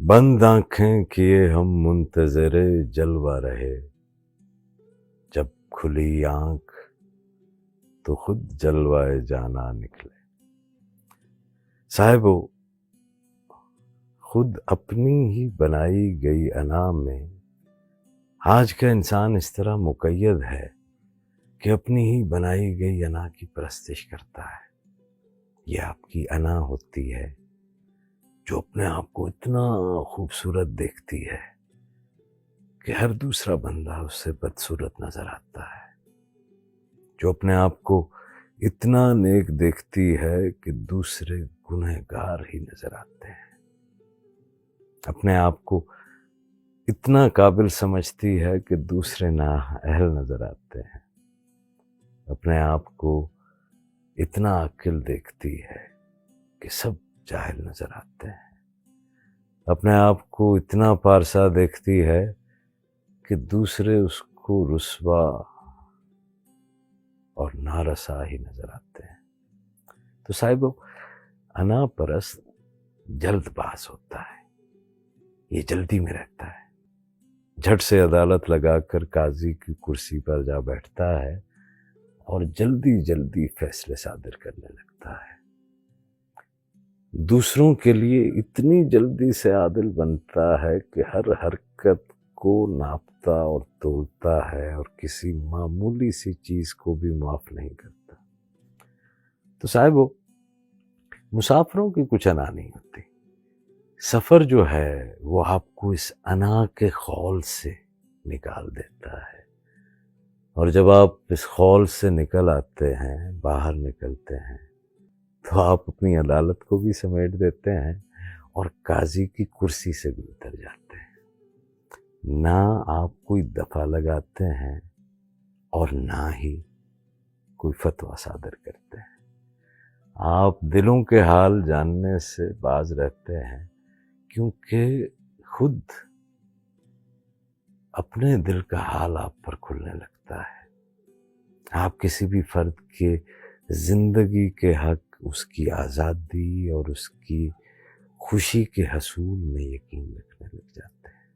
بند آنکھیں کیے ہم منتظر جلوہ رہے، جب کھلی آنکھ تو خود جلوہ جانا نکلے۔ صاحبو، خود اپنی ہی بنائی گئی انا میں آج کا انسان اس طرح مقید ہے کہ اپنی ہی بنائی گئی انا کی پرستش کرتا ہے۔ یہ آپ کی انا ہوتی ہے جو اپنے آپ کو اتنا خوبصورت دیکھتی ہے کہ ہر دوسرا بندہ اس سے بدصورت نظر آتا ہے، جو اپنے آپ کو اتنا نیک دیکھتی ہے کہ دوسرے گنہگار ہی نظر آتے ہیں، اپنے آپ کو اتنا قابل سمجھتی ہے کہ دوسرے نااہل نظر آتے ہیں، اپنے آپ کو اتنا عاقل دیکھتی ہے کہ سب جاہل نظر آتے ہیں، اپنے آپ کو اتنا پارسا دیکھتی ہے کہ دوسرے اس کو رسوا اور نارسا ہی نظر آتے ہیں۔ تو صاحبو، انا پرست جلد باز ہوتا ہے، یہ جلدی میں رہتا ہے، جھٹ سے عدالت لگا کر قاضی کی کرسی پر جا بیٹھتا ہے اور جلدی جلدی فیصلے صادر کرنے لگتا ہے، دوسروں کے لیے اتنی جلدی سے عادل بنتا ہے کہ ہر حرکت کو ناپتا اور تولتا ہے اور کسی معمولی سی چیز کو بھی معاف نہیں کرتا۔ تو صاحبو، مسافروں کی کچھ انا نہیں ہوتی، سفر جو ہے وہ آپ کو اس انا کے خول سے نکال دیتا ہے، اور جب آپ اس خول سے نکل آتے ہیں، باہر نکلتے ہیں، تو آپ اپنی عدالت کو بھی سمیٹ دیتے ہیں اور قاضی کی کرسی سے بھی اتر جاتے ہیں، نہ آپ کوئی دفعہ لگاتے ہیں اور نہ ہی کوئی فتویٰ صادر کرتے ہیں، آپ دلوں کے حال جاننے سے باز رہتے ہیں، کیونکہ خود اپنے دل کا حال آپ پر کھلنے لگتا ہے، آپ کسی بھی فرد کے زندگی کے حق، اس کی آزادی اور اس کی خوشی کے حصول میں یقین رکھنے لگ جاتے ہیں،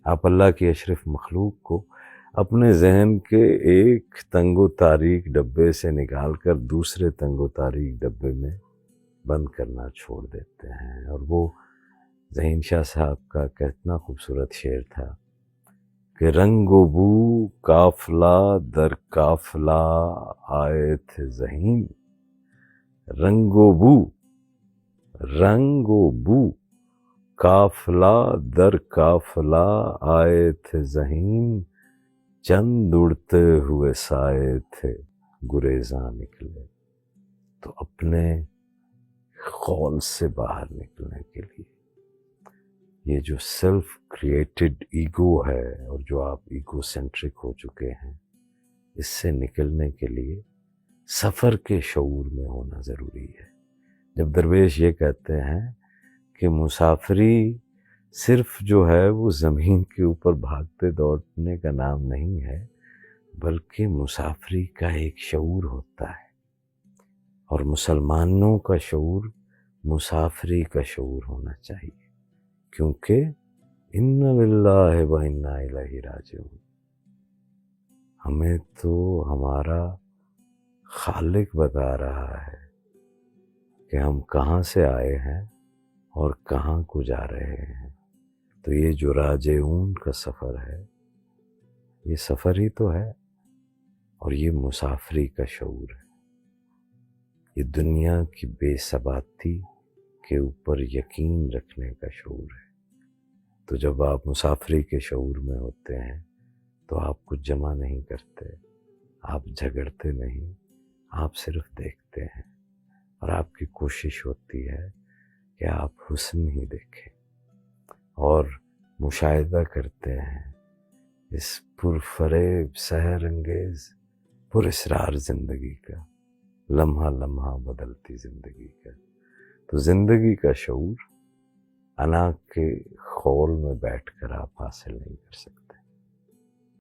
آپ اللہ کی اشرف مخلوق کو اپنے ذہن کے ایک تنگ و تاریک ڈبے سے نکال کر دوسرے تنگ و تاریک ڈبے میں بند کرنا چھوڑ دیتے ہیں۔ اور وہ ذہین شاہ صاحب کا کتنا خوبصورت شعر تھا کہ رنگ و بو قافلہ در قافلہ آئے تھے ذہین، رنگ و بو قافلہ در قافلہ آئے تھے ذہین، چند اڑتے ہوئے سائے تھے گریزاں نکلے۔ تو اپنے خول سے باہر نکلنے کے لیے یہ جو سیلف کریٹڈ ایگو ہے اور جو آپ ایگو سینٹرک ہو چکے ہیں، اس سے نکلنے کے لیے سفر کے شعور میں ہونا ضروری ہے۔ جب درویش یہ کہتے ہیں کہ مسافری صرف جو ہے وہ زمین کے اوپر بھاگتے دوڑنے کا نام نہیں ہے، بلکہ مسافری کا ایک شعور ہوتا ہے، اور مسلمانوں کا شعور مسافری کا شعور ہونا چاہیے، کیونکہ اِنَّ لِلَّهِ وَإِنَّا إِلَيْهِ رَاجِعُونَ، ہمیں تو ہمارا خالق بتا رہا ہے کہ ہم کہاں سے آئے ہیں اور کہاں کو جا رہے ہیں۔ تو یہ جو راجعون کا سفر ہے، یہ سفر ہی تو ہے، اور یہ مسافری کا شعور ہے، یہ دنیا کی بے ثباتی کے اوپر یقین رکھنے کا شعور ہے۔ تو جب آپ مسافری کے شعور میں ہوتے ہیں تو آپ کچھ جمع نہیں کرتے، آپ جھگڑتے نہیں، آپ صرف دیکھتے ہیں، اور آپ کی کوشش ہوتی ہے کہ آپ حسن ہی دیکھیں اور مشاہدہ کرتے ہیں اس پرفریب سحر انگیز پر اسرار زندگی کا، لمحہ لمحہ بدلتی زندگی کا۔ تو زندگی کا شعور انا کے خول میں بیٹھ کر آپ حاصل نہیں کر سکتے۔